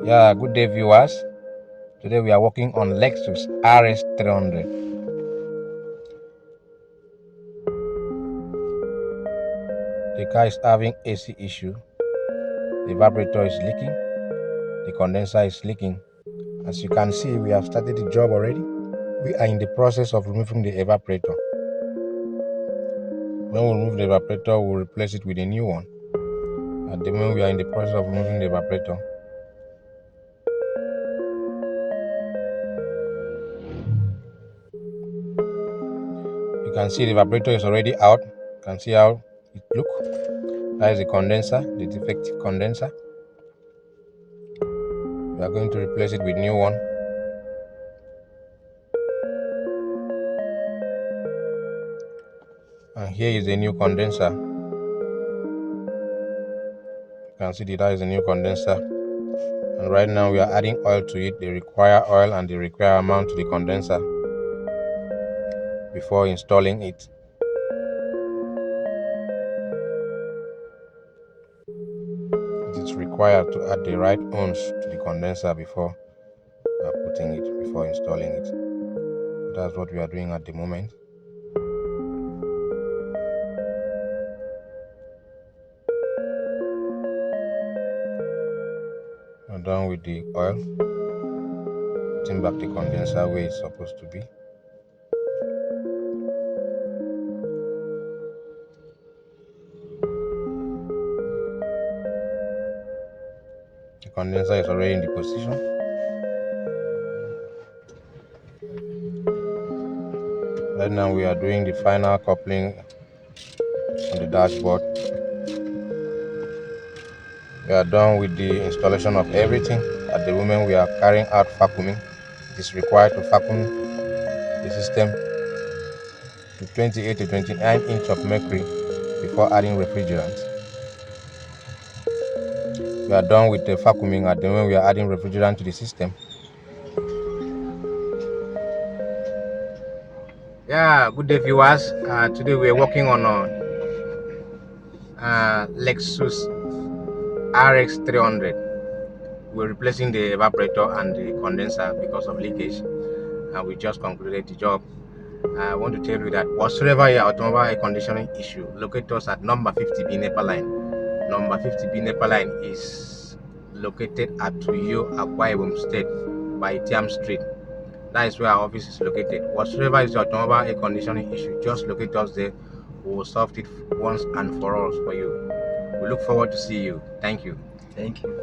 Yeah, good day, viewers. Today we are working on Lexus Rx300. The car is having AC issue. The evaporator is leaking. The condenser is leaking. As you can see, we have started the job already. We are in the process of removing the evaporator. When we remove the evaporator, we'll replace it with a new one. At the moment, we are in the process of removing the evaporator. You can see the evaporator is already out. You can see how it looks. That is the condenser, the defective condenser. We are going to replace it with new one. And here is the new condenser. You can see that is a new condenser. And right now we are adding oil to it, the required oil and the required amount to the condenser before installing it. It is required to add the right ounce to the condenser before before installing it. That's what we are doing at the moment. We're done with the oil. Putting back the condenser where it's supposed to be. The condenser is already in the position. Right now we are doing the final coupling on the dashboard. We are done with the installation of everything. At the moment we are carrying out vacuuming. It is required to vacuum the system to 28 to 29 inch of mercury before adding refrigerant. We are done with the vacuuming. At the moment we are adding refrigerant to the system. Yeah, good day, viewers. Today we are working on Lexus Rx300. We're replacing the evaporator and the condenser because of leakage. We just concluded the job. I want to tell you that whatsoever your automobile air conditioning issue, locate us at number 50B NEPA line. Number 50B NEPA line is located at Tuyo, Akwa Ibom State by Tiam Street. That is where our office is located. Whatsoever is your automobile air conditioning issue, just locate us there. We will solve it once and for all for you. We look forward to see you. Thank you. Thank you.